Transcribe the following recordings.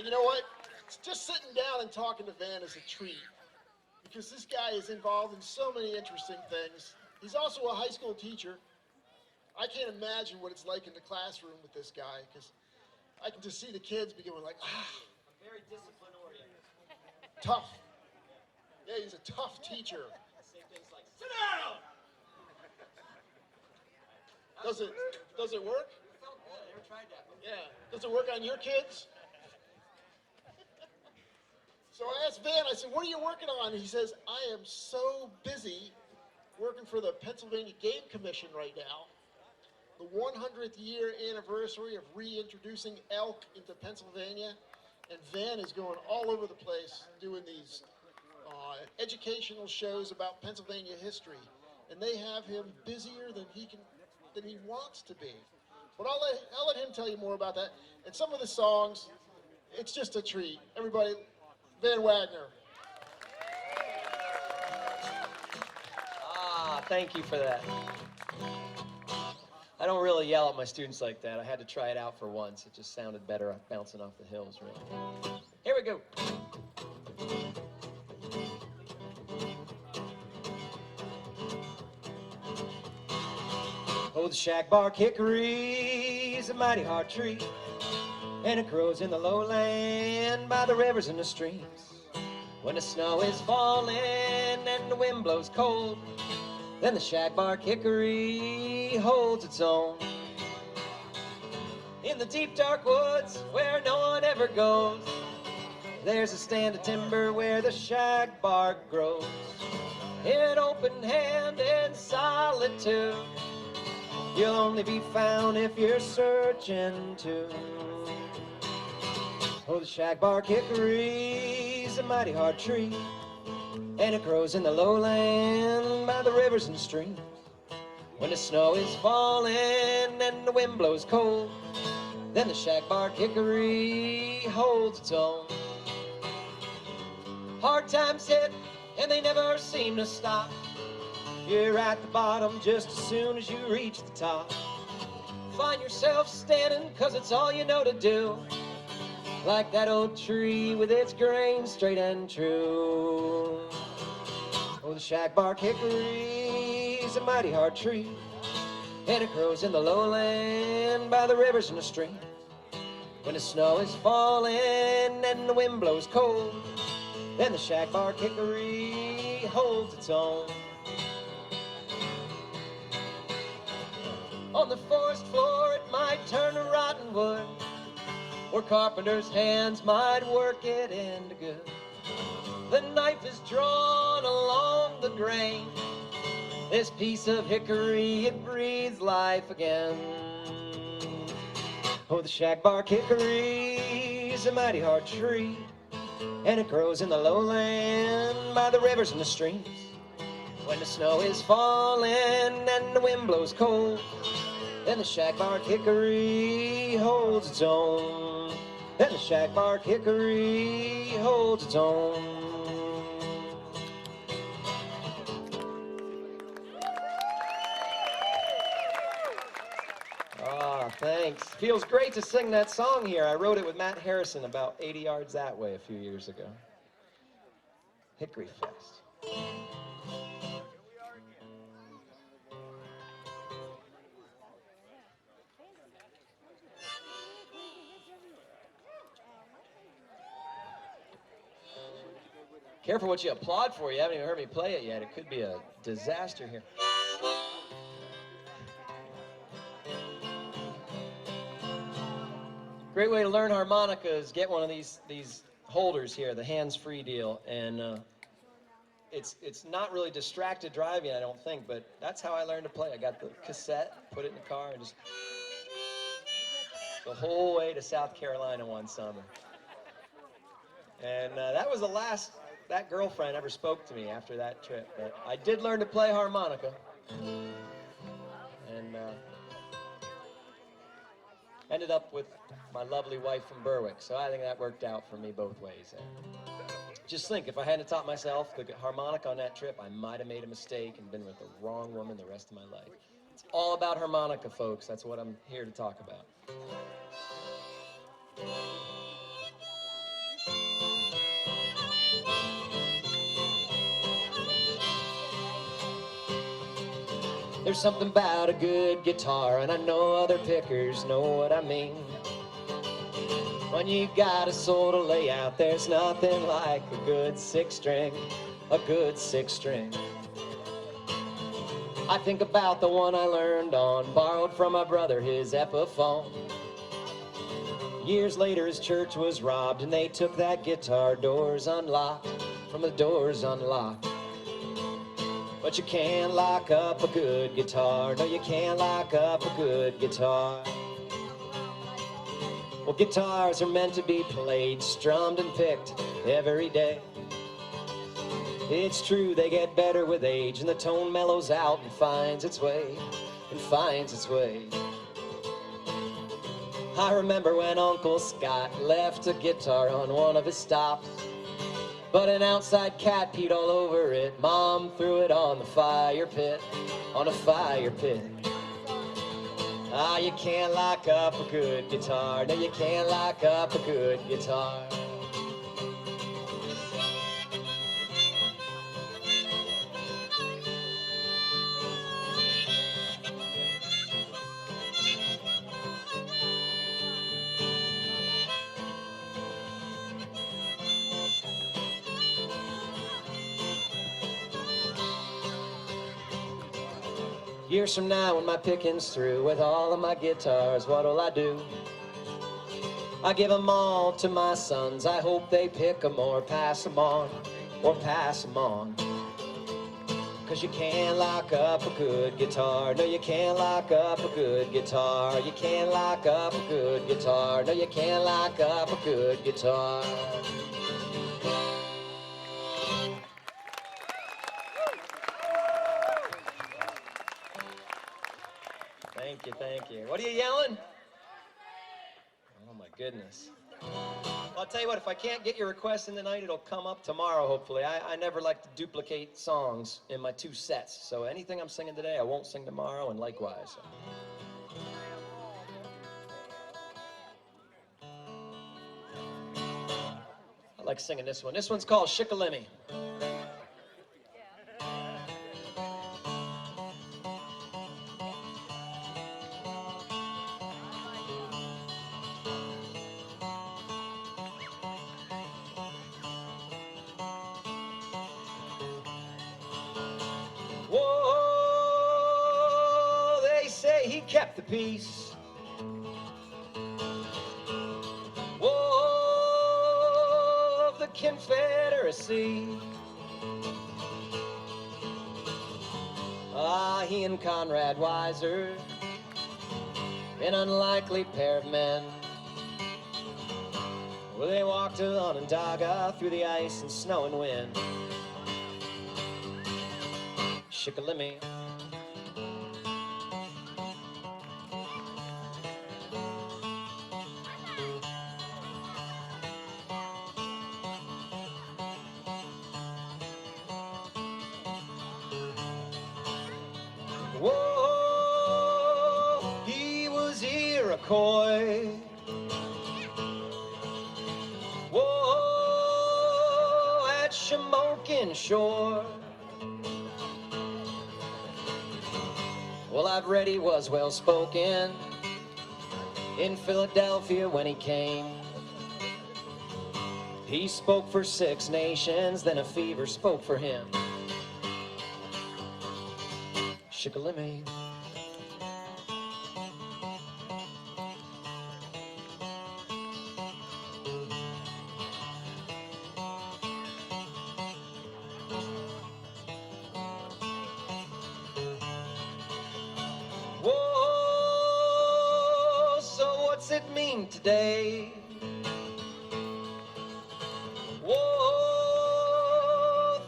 And you know what? Just sitting down and talking to Van is a treat, because this guy is involved in so many interesting things. He's also a high school teacher. I can't imagine what it's like in the classroom with this guy, because I can just see the kids be going like, ah. I'm very discipline oriented. Tough. Yeah, he's a tough teacher. Say things like, sit down! Does it work? I felt good. I never tried that before. Yeah. Does it work on your kids? So I asked Van, I said, what are you working on? He says, I am so busy working for the Pennsylvania Game Commission right now. The 100th year anniversary of reintroducing elk into Pennsylvania. And Van is going all over the place doing these educational shows about Pennsylvania history. And they have him busier than he wants to be. But I'll let him tell you more about that. And some of the songs, it's just a treat. Everybody, Van Wagner. Thank you for that. I don't really yell at my students like that. I had to try it out for once. It just sounded better bouncing off the hills, really. Here we go. Oh, the shagbark hickory is a mighty hard tree, and it grows in the lowland by the rivers and the streams. When the snow is falling and the wind blows cold, then the shagbark hickory holds its own. In the deep dark woods where no one ever goes, there's a stand of timber where the shagbark grows. In open hand and solitude, you'll only be found if you're searching too. Oh, the shagbark hickory's a mighty hard tree, and it grows in the lowland by the rivers and streams. When the snow is falling and the wind blows cold, then the shagbark hickory holds its own. Hard times hit and they never seem to stop. You're at the bottom just as soon as you reach the top. Find yourself standing 'cause it's all you know to do, like that old tree with its grain straight and true. Oh, the shagbark hickory's a mighty hard tree, and it grows in the lowland by the rivers and the streams. When the snow is falling and the wind blows cold, then the shagbark hickory holds its own. On the forest floor it might turn to rotten wood, or carpenter's hands might work it into good. The knife is drawn along the grain. This piece of hickory, it breathes life again. Oh, the shagbark hickory's a mighty hard tree, and it grows in the lowland by the rivers and the streams. When the snow is falling and the wind blows cold, then the shagbark hickory holds its own. Then the shagbark hickory holds its own. Thanks. Feels great to sing that song here. I wrote it with Matt Harrison about 80 yards that way a few years ago. Hickory Fest. Careful what you applaud for. You haven't even heard me play it yet. It could be a disaster here. Great way to learn harmonica is get one of these holders here, the hands-free deal, and it's not really distracted driving, I don't think, but that's how I learned to play. I got the cassette, put it in the car, and just the whole way to South Carolina one summer. And that was the last that girlfriend ever spoke to me after that trip. But I did learn to play harmonica, and ended up with my lovely wife from Berwick, so I think that worked out for me both ways. Just think, if I hadn't taught myself the harmonica on that trip, I might have made a mistake and been with the wrong woman the rest of my life. It's all about harmonica, folks. That's what I'm here to talk about. There's something about a good guitar, and I know other pickers know what I mean. When you got a soul to lay out, there's nothing like a good six string, a good six string. I think about the one I learned on, borrowed from my brother, his Epiphone. Years later his church was robbed and they took that guitar, doors unlocked, from the doors unlocked. But you can't lock up a good guitar, no you can't lock up a good guitar. Well, guitars are meant to be played, strummed and picked every day. It's true they get better with age and the tone mellows out and finds its way, and finds its way. I remember when Uncle Scott left a guitar on one of his stops, but an outside cat peed all over it. Mom threw it on the fire pit, on a fire pit. Ah, you can't lock up a good guitar, no you can't lock up a good guitar. Years from now when my picking's through with all of my guitars, what'll I do? I give them all to my sons, I hope they pick them or pass them on, or pass them on. 'Cause you can't lock up a good guitar, no you can't lock up a good guitar. You can't lock up a good guitar, no you can't lock up a good guitar. Thank you. What are you yelling? Oh my goodness. Well, I'll tell you what, if I can't get your request in tonight, it'll come up tomorrow, hopefully. I never like to duplicate songs in my 2 sets, so anything I'm singing today, I won't sing tomorrow, and likewise. I like singing this one. This one's called Shikalimmy. Kept the peace. Whoa, of the Confederacy. Ah, he and Conrad Weiser, an unlikely pair of men. Well, they walked to Onondaga through the ice and snow and wind. Shikalimmy. Whoa, he was Iroquois. Whoa, at Shamokin Shore. Well, I've read he was well spoken in Philadelphia when he came. He spoke for 6 nations, then a fever spoke for him. Shikalimmy. Whoa, so what's it mean today? Whoa,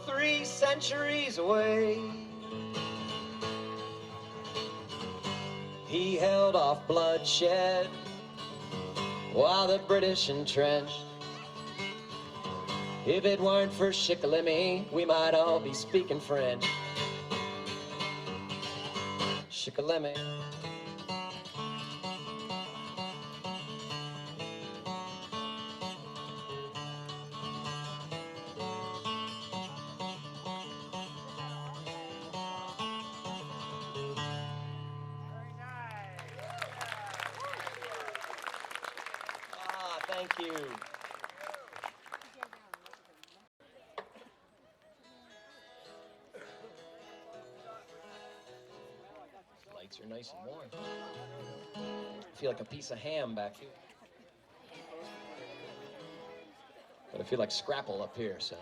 3 centuries away. He held off bloodshed while the British entrenched. If it weren't for Shikalimmy, we might all be speaking French. Shikalimmy. Thank you. Lights are nice and warm. I feel like a piece of ham back here. But I feel like scrapple up here, so.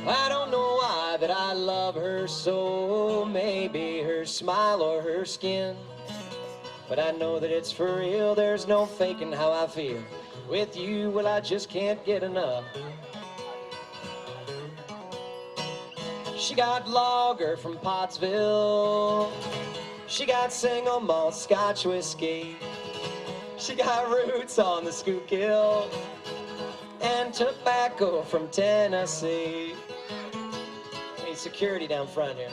I don't know why that I love her so, maybe her smile or her skin. But I know that it's for real, there's no faking how I feel. With you, well, I just can't get enough. She got lager from Pottsville. She got single malt Scotch whiskey. She got roots on the Schuylkill and tobacco from Tennessee. Need security down front here.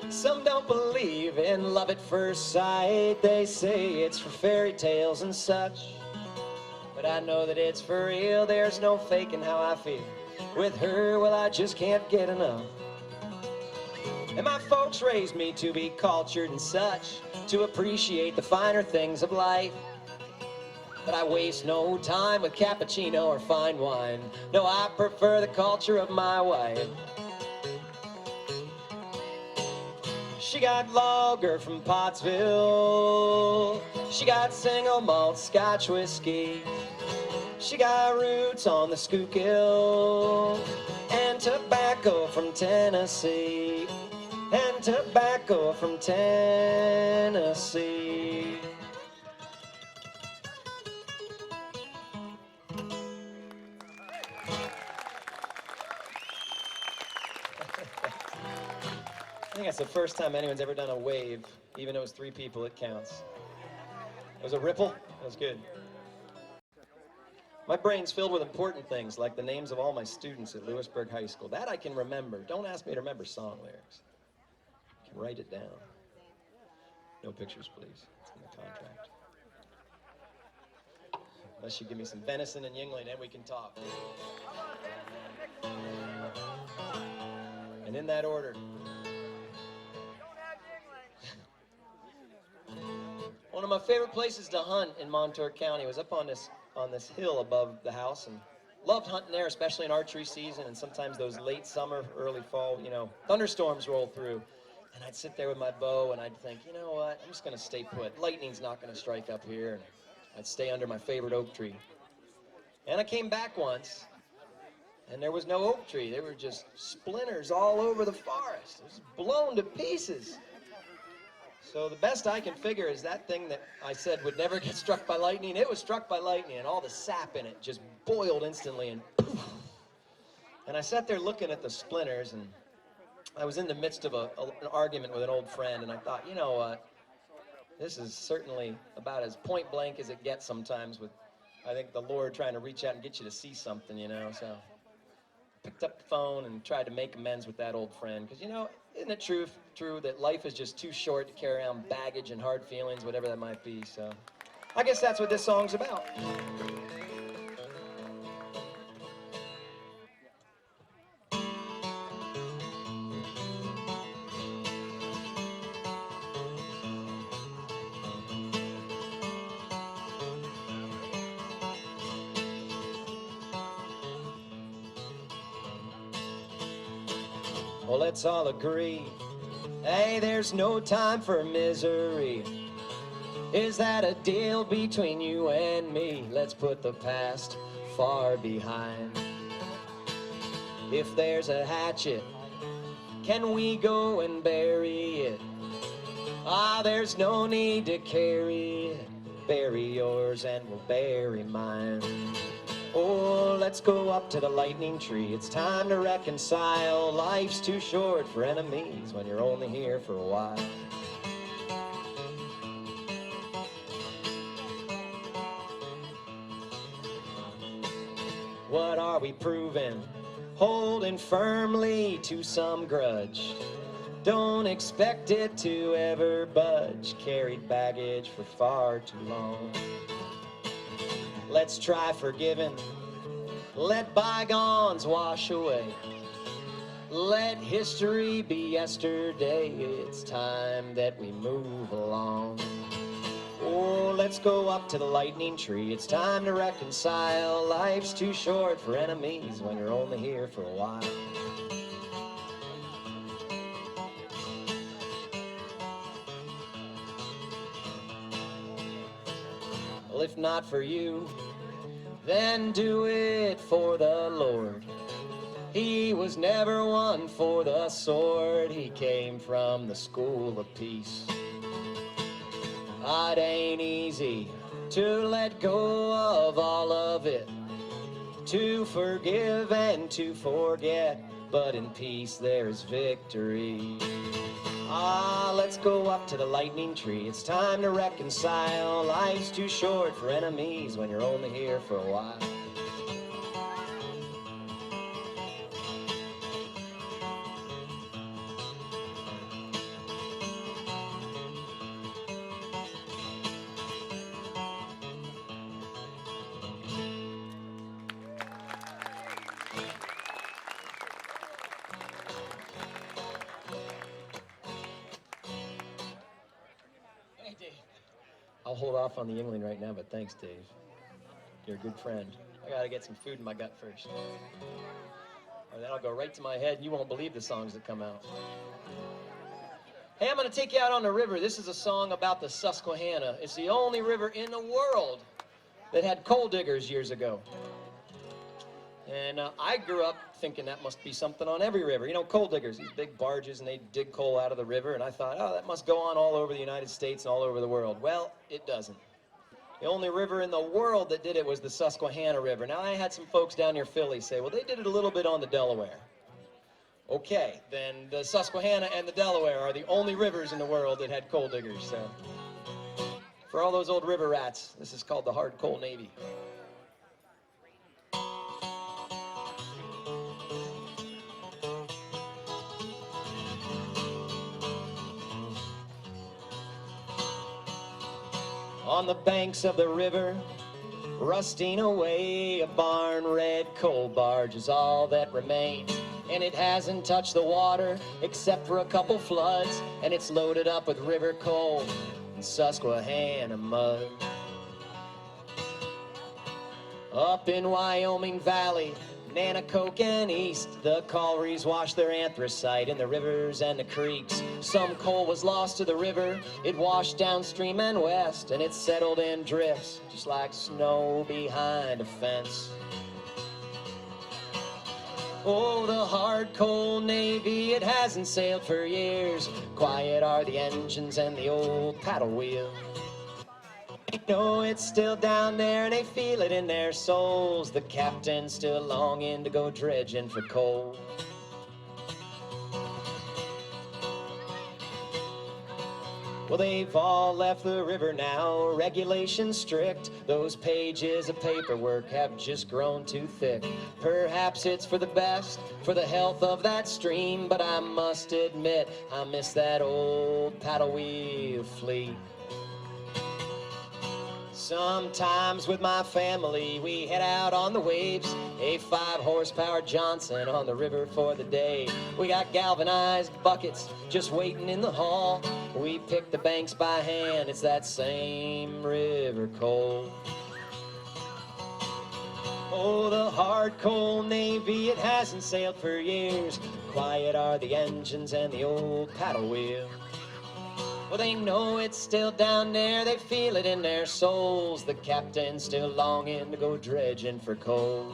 Some don't believe in love at first sight. They say it's for fairy tales and such. But I know that it's for real, there's no faking how I feel. With her, well, I just can't get enough. And my folks raised me to be cultured and such, to appreciate the finer things of life. But I waste no time with cappuccino or fine wine. No, I prefer the culture of my wife. She got lager from Pottsville. She got single malt Scotch whiskey. She got roots on the Schuylkill and tobacco from Tennessee. And tobacco from Tennessee. I think that's the first time anyone's ever done a wave. Even though it was 3 people, it counts. It was a ripple. That was good. My brain's filled with important things, like the names of all my students at Lewisburg High School. That I can remember. Don't ask me to remember song lyrics. I can write it down. No pictures, please. It's in the contract. Unless you give me some venison and Yingling, then we can talk. And in that order. One of my favorite places to hunt in Montour County was up on this hill above the house, and loved hunting there, especially in archery season, and sometimes those late summer, early fall, thunderstorms roll through. And I'd sit there with my bow and I'd think, you know what, I'm just gonna stay put. Lightning's not gonna strike up here. And I'd stay under my favorite oak tree. And I came back once, and there was no oak tree. There were just splinters all over the forest. It was blown to pieces. So the best I can figure is that thing that I said would never get struck by lightning, it was struck by lightning, and all the sap in it just boiled instantly, and poof. And I sat there looking at the splinters, and I was in the midst of an argument with an old friend, and I thought, you know what, this is certainly about as point blank as it gets sometimes with, I think, the Lord trying to reach out and get you to see something, so I picked up the phone and tried to make amends with that old friend, because, isn't it true that life is just too short to carry around baggage and hard feelings, whatever that might be? So I guess that's what this song's about. Well, let's all agree, hey, there's no time for misery. Is that a deal between you and me? Let's put the past far behind. If there's a hatchet, can we go and bury it? There's no need to carry it. Bury yours and we'll bury mine. Oh, let's go up to the lightning tree. It's time to reconcile. Life's too short for enemies when you're only here for a while. What are we proving? Holding firmly to some grudge. Don't expect it to ever budge. Carried baggage for far too long. Let's try forgiving. Let bygones wash away. Let history be yesterday. It's time that we move along. Oh, let's go up to the lightning tree. It's time to reconcile. Life's too short for enemies when you're only here for a while. Well, if not for you, then do it for the Lord. He was never one for the sword. He came from the school of peace. It ain't easy to let go of all of it, to forgive and to forget, but in peace there's victory. Let's go up to the lightning tree. It's time to reconcile. Life's too short for enemies when you're only here for a while. I'll hold off on the yingling right now, but thanks, Dave. You're a good friend. I gotta get some food in my gut first. Or that'll go right to my head, and you won't believe the songs that come out. Hey, I'm gonna take you out on the river. This is a song about the Susquehanna. It's the only river in the world that had coal diggers years ago. And I grew up thinking that must be something on every river. You know, coal diggers, these big barges, and they dig coal out of the river. And I thought, oh, that must go on all over the United States and all over the world. Well, it doesn't. The only river in the world that did it was the Susquehanna River. Now, I had some folks down near Philly say, well, they did it a little bit on the Delaware. Okay, then the Susquehanna and the Delaware are the only rivers in the world that had coal diggers. So, for all those old river rats, this is called the Hard Coal Navy. On the banks of the river, rusting away, a barn-red coal barge is all that remains. And it hasn't touched the water except for a couple floods, and it's loaded up with river coal and Susquehanna mud. Up in Wyoming Valley, Nanticoke and East, the collieries wash their anthracite in the rivers and the creeks. Some coal was lost to the river, it washed downstream and west, and it settled in drifts, just like snow behind a fence. Oh, the hard coal Navy, it hasn't sailed for years. Quiet are the engines and the old paddle wheel. They know it's still down there and they feel it in their souls. The captain's still longing to go dredging for coal. Well, they've all left the river now, regulations strict. Those pages of paperwork have just grown too thick. Perhaps it's for the best, for the health of that stream, but I must admit, I miss that old paddle wheel fleet. Sometimes with my family, we head out on the waves, a 5-horsepower Johnson on the river for the day. We got galvanized buckets just waiting in the hall. We pick the banks by hand, it's that same river coal. Oh, the hard coal Navy, it hasn't sailed for years. Quiet are the engines and the old paddle wheel. Well, they know it's still down there, they feel it in their souls. The captain's still longing to go dredging for coal.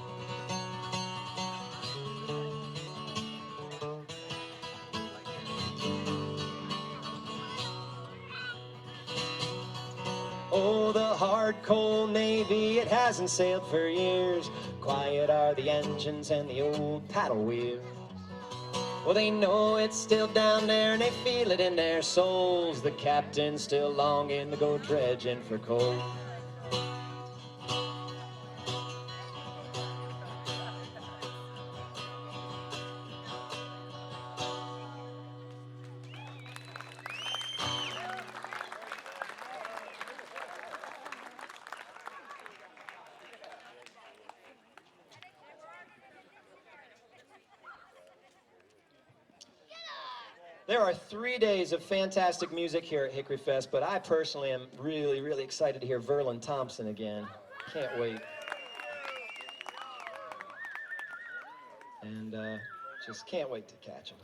Oh, the hard coal Navy, it hasn't sailed for years. Quiet are the engines and the old paddle wheel. Well, they know it's still down there and they feel it in their souls. The captain's still longing to go dredging for coal. There are 3 days of fantastic music here at Hickory Fest, but I personally am really, really excited to hear Verlin Thompson again. Can't wait. And just can't wait to catch him.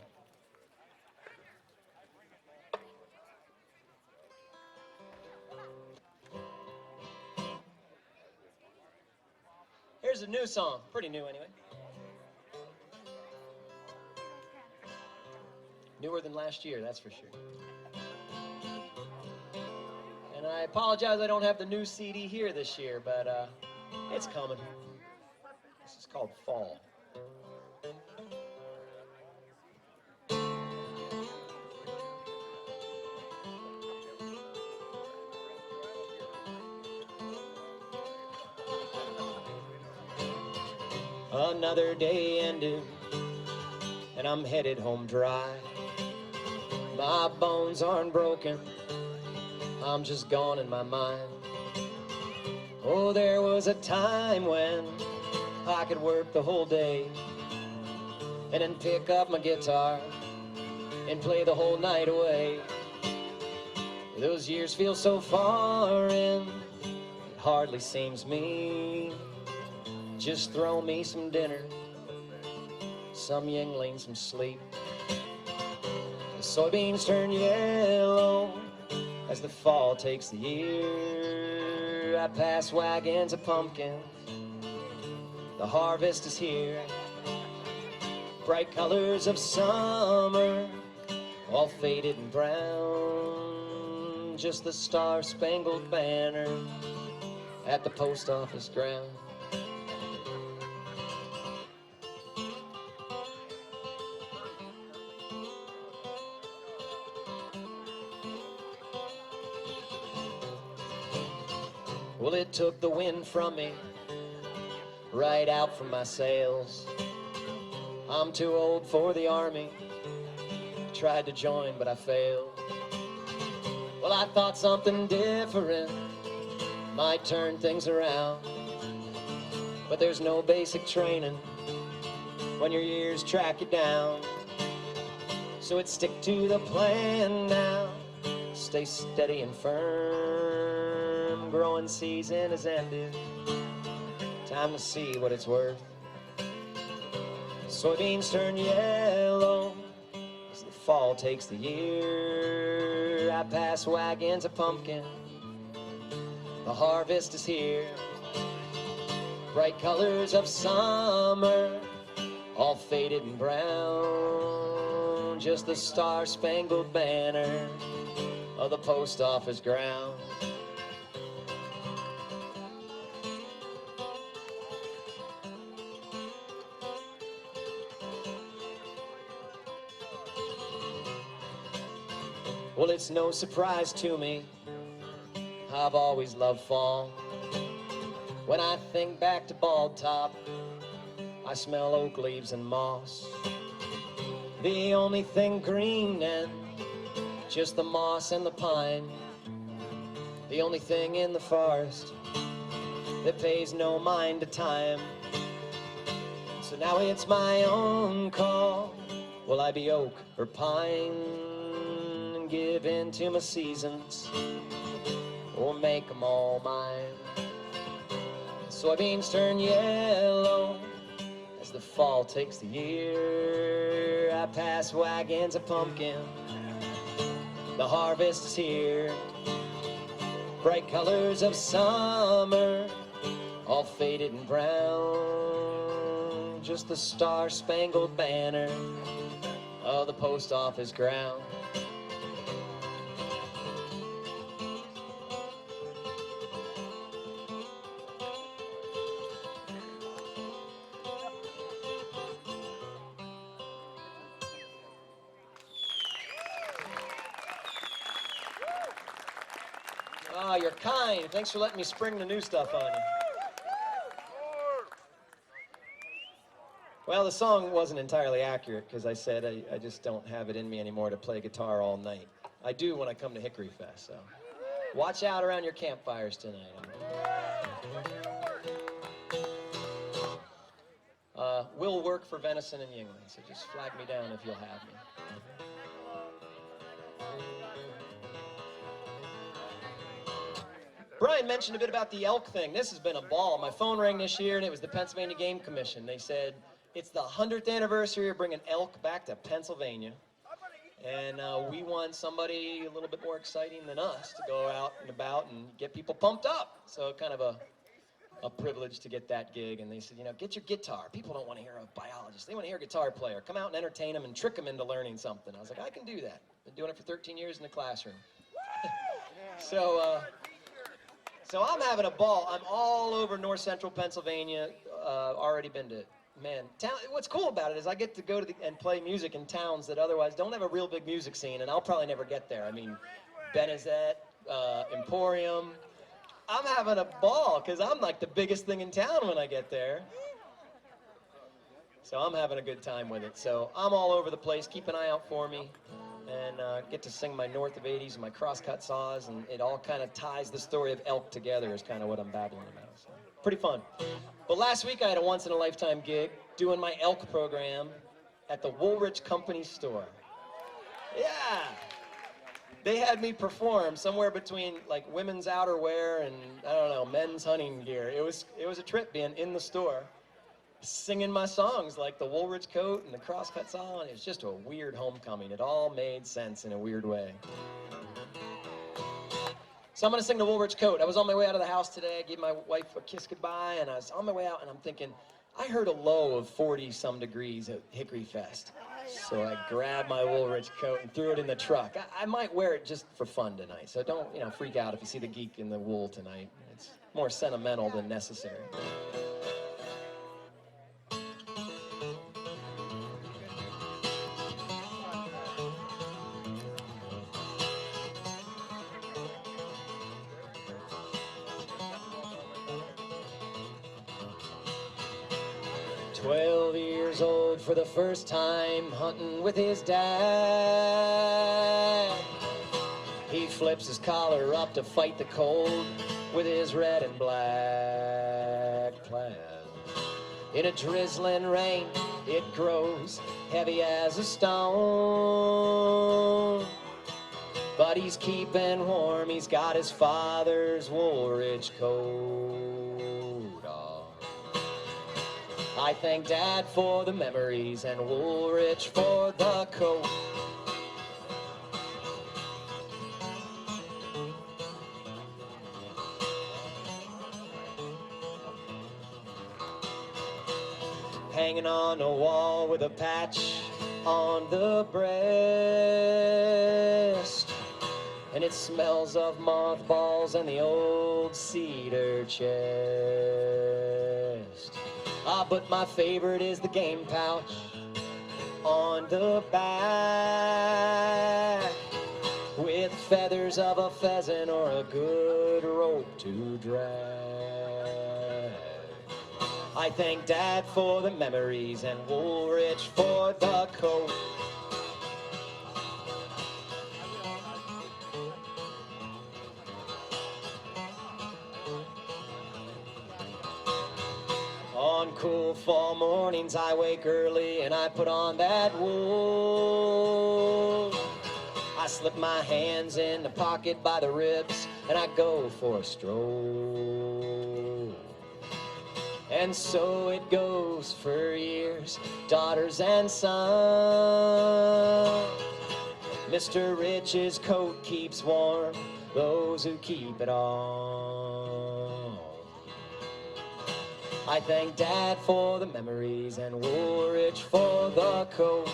Here's a new song, pretty new anyway. Newer than last year, that's for sure. And I apologize I don't have the new CD here this year, but it's coming. This is called Fall. Another day ended, and I'm headed home dry. My bones aren't broken, I'm just gone in my mind. Oh, there was a time when I could work the whole day and then pick up my guitar and play the whole night away. Those years feel so far in, it hardly seems me. Just throw me some dinner, some Yingling, some sleep. The soybeans turn yellow as the fall takes the year. I pass wagons of pumpkins, the harvest is here. Bright colors of summer, all faded and brown. Just the star-spangled banner at the post office ground. Well, it took the wind from me, right out from my sails. I'm too old for the army, tried to join but I failed. Well, I thought something different might turn things around, but there's no basic training when your years track you down. So it's stick to the plan now, stay steady and firm. Growing season has ended, time to see what it's worth. Soybeans turn yellow as the fall takes the year. I pass wagons of pumpkin, the harvest is here. Bright colors of summer, all faded and brown. Just the star-spangled banner of the post office ground. Well, it's no surprise to me, I've always loved fall. When I think back to Bald Top, I smell oak leaves and moss. The only thing green then, just the moss and the pine. The only thing in the forest that pays no mind to time. So now it's my own call, will I be oak or pine? Give in to my seasons, or make them all mine. Soybeans turn yellow as the fall takes the year. I pass wagons of pumpkin, the harvest is here. Bright colors of summer, all faded and brown. Just the star-spangled banner of the post office ground. Ah, you're kind. Thanks for letting me spring the new stuff on you. Well, the song wasn't entirely accurate because I said I just don't have it in me anymore to play guitar all night. I do when I come to Hickory Fest, so watch out around your campfires tonight. Will work for venison and Yingling, so just flag me down if you'll have me. Brian mentioned a bit about the elk thing. This has been a ball. My phone rang this year, and it was the Pennsylvania Game Commission. They said, it's the 100th anniversary of bringing elk back to Pennsylvania. And we want somebody a little bit more exciting than us to go out and about and get people pumped up. So kind of a privilege to get that gig. And they said, you know, get your guitar. People don't want to hear a biologist. They want to hear a guitar player. Come out and entertain them and trick them into learning something. I was like, I can do that. Been doing it for 13 years in the classroom. So I'm having a ball. I'm all over north central Pennsylvania. Already been to, man, what's cool about it is I get to go to and play music in towns that otherwise don't have a real big music scene, and I'll probably never get there. I mean, Benezet, Emporium. I'm having a ball because I'm like the biggest thing in town when I get there. So I'm having a good time with it. So I'm all over the place. Keep an eye out for me. And get to sing my North of 80s and my crosscut saws, and it all kind of ties the story of elk together is kind of what I'm babbling about. So, pretty fun. But last week I had a once-in-a-lifetime gig doing my elk program at the Woolrich Company store. Yeah. They had me perform somewhere between like women's outerwear and, I don't know, men's hunting gear. It was a trip being in the store, singing my songs like the Woolrich coat and the crosscut saw, and it was just a weird homecoming. It all made sense in a weird way. So I'm gonna sing the Woolrich coat. I was on my way out of the house today. I gave my wife a kiss goodbye, and I was on my way out, and I'm thinking, I heard a low of 40-some degrees at Hickory Fest. So I grabbed my Woolrich coat and threw it in the truck. I might wear it just for fun tonight, so don't, you know, freak out if you see the geek in the wool tonight. It's more sentimental than necessary. 12 years old for the first time, hunting with his dad. He flips his collar up to fight the cold with his red and black plaid. In a drizzling rain, it grows heavy as a stone. But he's keeping warm, he's got his father's Woolrich coat on. I thank Dad for the memories and Woolrich for the coat. Hanging on a wall with a patch on the breast, and it smells of mothballs and the old cedar chest. But my favorite is the game pouch on the back, with feathers of a pheasant or a good rope to drag. I thank Dad for the memories and Woolrich for the coat. On cool fall mornings I wake early and I put on that wool. I slip my hands in the pocket by the ribs and I go for a stroll. And so it goes for years, daughters and sons. Mr. Rich's coat keeps warm those who keep it on. I thank Dad for the memories and Woolrich for the coat.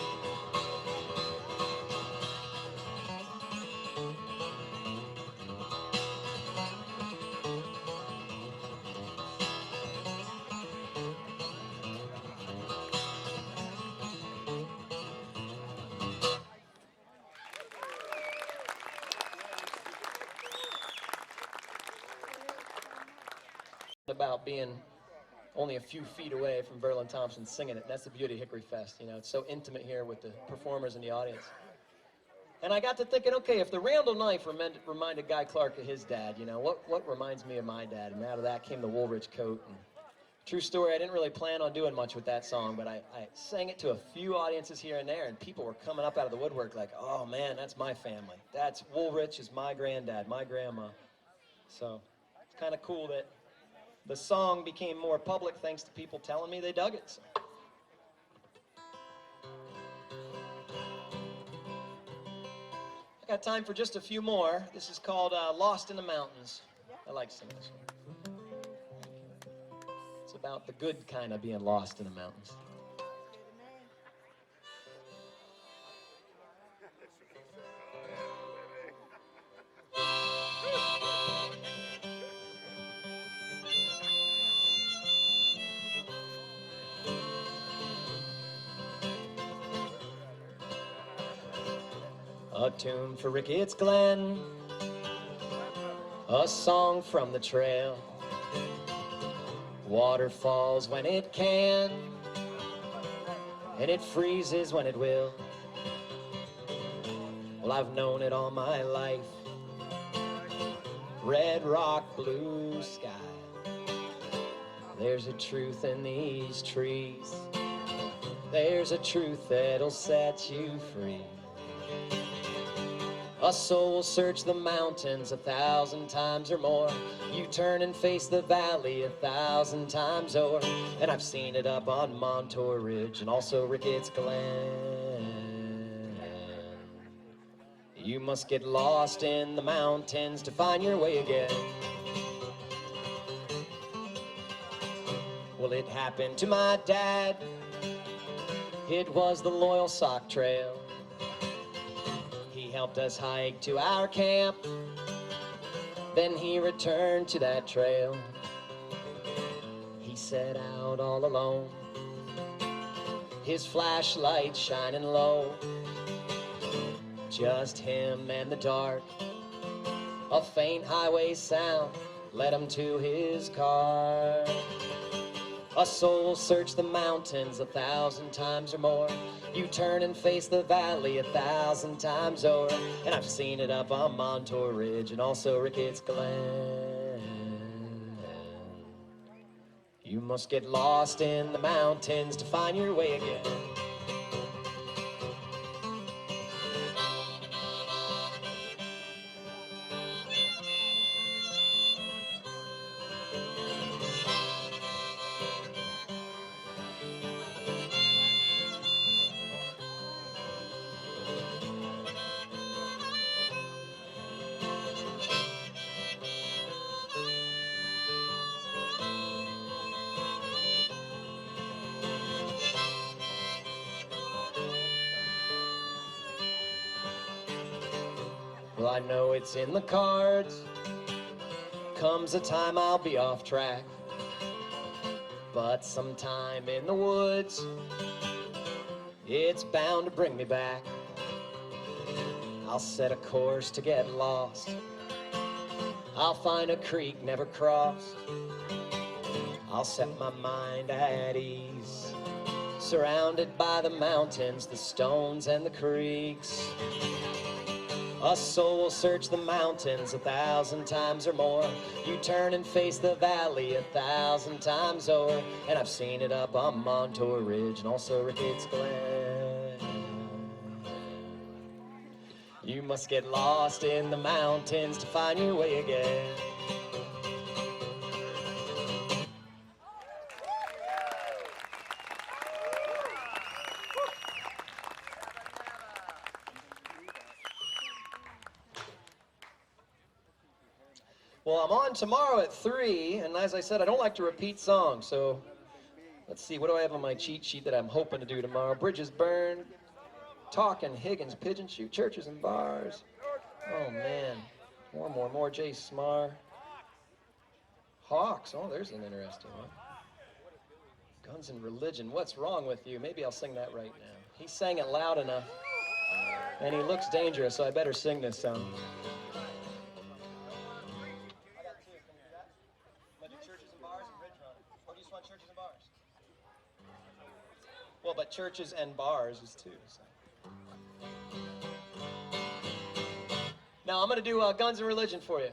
About being only a few feet away from Verlin Thompson singing it. And that's the beauty of Hickory Fest. You know, it's so intimate here with the performers and the audience. And I got to thinking, okay, if the Randall knife reminded Guy Clark of his dad, you know, what reminds me of my dad? And out of that came the Woolrich coat. And true story, I didn't really plan on doing much with that song, but I sang it to a few audiences here and there, and people were coming up out of the woodwork like, oh man, that's my family. That's Woolrich is my granddad, my grandma. So kind of cool that the song became more public thanks to people telling me they dug it. So. I got time for just a few more. This is called Lost in the Mountains. I like singing this one. It's about the good kind of being lost in the mountains. A tune for Ricketts Glen, a song from the trail. Water falls when it can, and it freezes when it will. Well, I've known it all my life. Red rock, blue sky. There's a truth in these trees. There's a truth that'll set you free. A soul will search the mountains 1,000 times or more. You turn and face the valley 1,000 times o'er. And I've seen it up on Montour Ridge and also Ricketts Glen. You must get lost in the mountains to find your way again. Well, it happened to my dad. It was the Loyal Sock Trail. He helped us hike to our camp. Then he returned to that trail. He set out all alone, his flashlight shining low. Just him and the dark. A faint highway sound led him to his car. A soul search the mountains 1,000 times or more. You turn and face the valley 1,000 times o'er. And I've seen it up on Montour Ridge and also Ricketts Glen. You must get lost in the mountains to find your way again. Well, I know it's in the cards. Comes a time I'll be off track. But sometime in the woods, it's bound to bring me back. I'll set a course to get lost. I'll find a creek never crossed. I'll set my mind at ease, surrounded by the mountains, the stones, and the creeks. A soul will search the mountains 1,000 times or more. You turn and face the valley 1,000 times o'er. And I've seen it up on Montour Ridge and also Ricketts Glen. You must get lost in the mountains to find your way again. Well, I'm on tomorrow at 3, and as I said, I don't like to repeat songs, so let's see, what do I have on my cheat sheet that I'm hoping to do tomorrow? Bridges Burned, Talking Higgins, Pigeon Shoot, Churches and Bars. Oh, man. More. Jay Smar. Hawks. Oh, there's an interesting one. Guns and Religion. What's wrong with you? Maybe I'll sing that right now. He sang it loud enough, and he looks dangerous, so I better sing this song. Well, but churches and bars is too. So. Now I'm going to do Guns and Religion for you.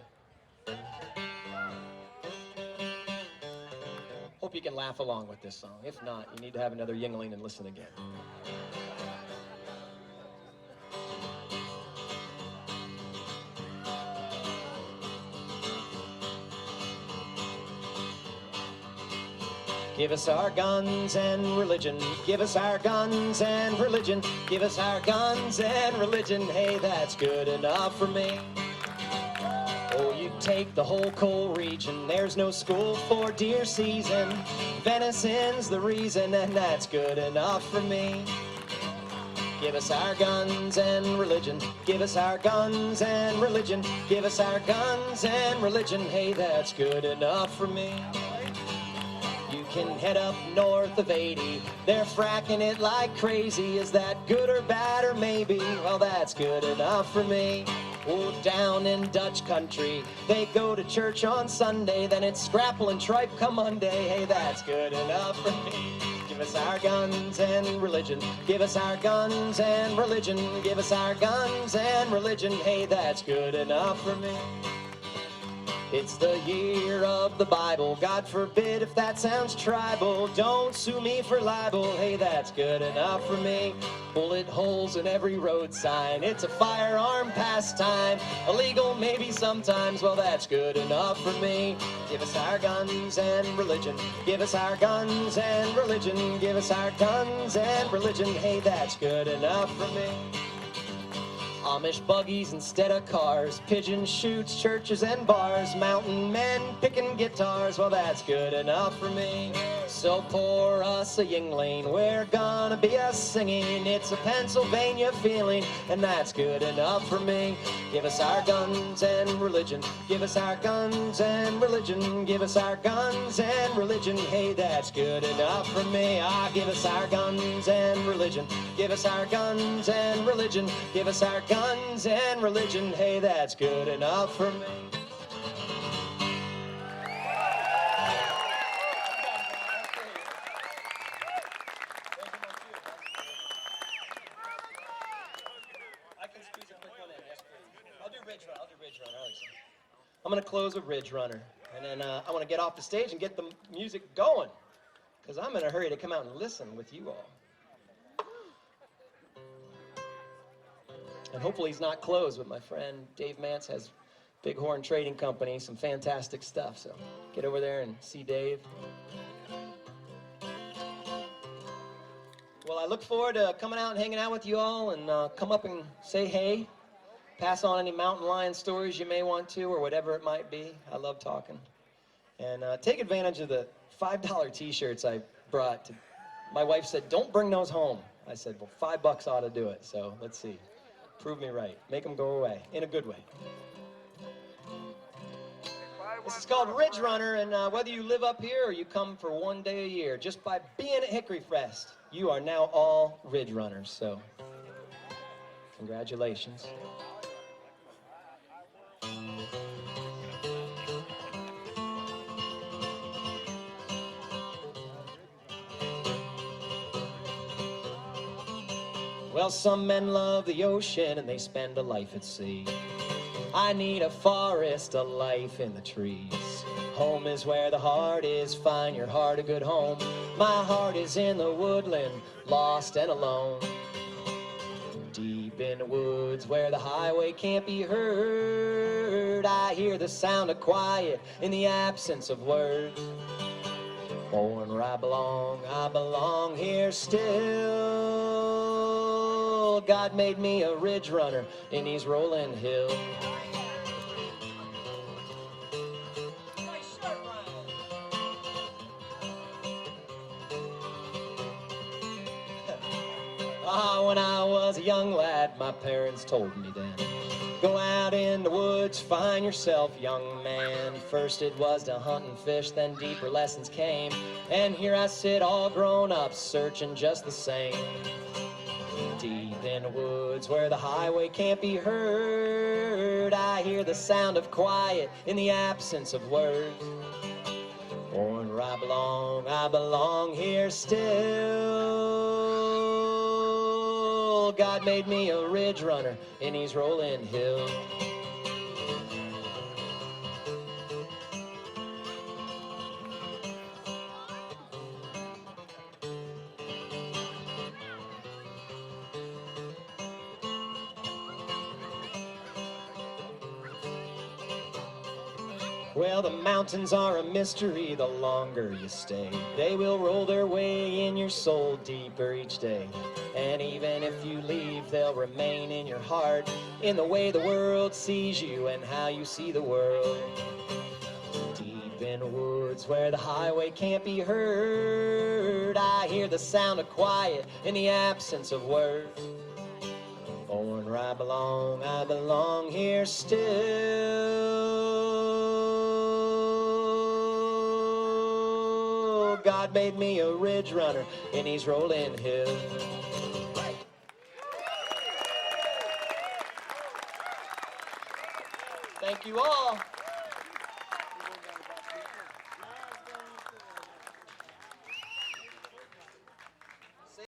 Hope you can laugh along with this song. If not, you need to have another Yingling and listen again. Give us our guns and religion. Give us our guns and religion. Give us our guns and religion. Hey, that's good enough for me. Oh, you take the whole coal region. There's no school for deer season. Venison's the reason, and that's good enough for me. Give us our guns and religion. Give us our guns and religion. Give us our guns and religion. Hey, that's good enough for me. You can head up north of 80. They're fracking it like crazy. Is that good or bad or maybe? Well, that's good enough for me. Oh, down in Dutch country, they go to church on Sunday, then it's scrapple and tripe come Monday. Hey, that's good enough for me. Give us our guns and religion. Give us our guns and religion. Give us our guns and religion. Hey, that's good enough for me. It's the year of the Bible. God forbid if that sounds tribal. Don't sue me for libel. Hey, that's good enough for me. Bullet holes in every road sign. It's a firearm pastime. Illegal maybe sometimes. Well, that's good enough for me. Give us our guns and religion. Give us our guns and religion. Give us our guns and religion. Hey, that's good enough for me. Amish buggies instead of cars, pigeon shoots, churches and bars, mountain men picking guitars, well, that's good enough for me. So pour us a Yingling, we're gonna be a singing, it's a Pennsylvania feeling, and that's good enough for me. Give us our guns and religion, give us our guns and religion, give us our guns and religion, hey, that's good enough for me. Ah, give us our guns and religion, give us our guns and religion, give us our guns and religion, hey, that's good enough for me. I can squeeze a quick one in, yes, please. I'll do Ridge Runner. I'm going to close with Ridge Runner, and then I want to get off the stage and get the music going, because I'm in a hurry to come out and listen with you all. And hopefully he's not closed, but my friend Dave Mance has Bighorn Trading Company, some fantastic stuff. So get over there and see Dave. Well, I look forward to coming out and hanging out with you all, and come up and say hey. Pass on any mountain lion stories you may want to, or whatever it might be. I love talking. And take advantage of the $5 t-shirts I brought. My wife said, don't bring those home. I said, well, $5 ought to do it. So let's see. Prove me right. Make them go away in a good way. This is called Ridge Runner, and whether you live up here or you come for one day a year, just by being at Hickory Fest, you are now all Ridge Runners. So, congratulations. Well, some men love the ocean and they spend a life at sea. I need a forest, a life in the trees. Home is where the heart is, find your heart a good home. My heart is in the woodland, lost and alone. Deep in the woods where the highway can't be heard, I hear the sound of quiet in the absence of words. Born where I belong here still. God made me a ridge runner in these rolling hills. When I was a young lad, my parents told me then, go out in the woods, find yourself, young man. First it was to hunt and fish, then deeper lessons came. And here I sit all grown up, searching just the same. Deep in the woods where the highway can't be heard, I hear the sound of quiet in the absence of words. Born where I belong here still. God made me a ridge runner in these rolling hills. Well, the mountains are a mystery the longer you stay. They will roll their way in your soul deeper each day. And even if you leave, they'll remain in your heart, in the way the world sees you and how you see the world. Deep in the woods where the highway can't be heard, I hear the sound of quiet in the absence of words. Oh, and where I belong here still. God made me a ridge runner in these rolling hills. Thank you all.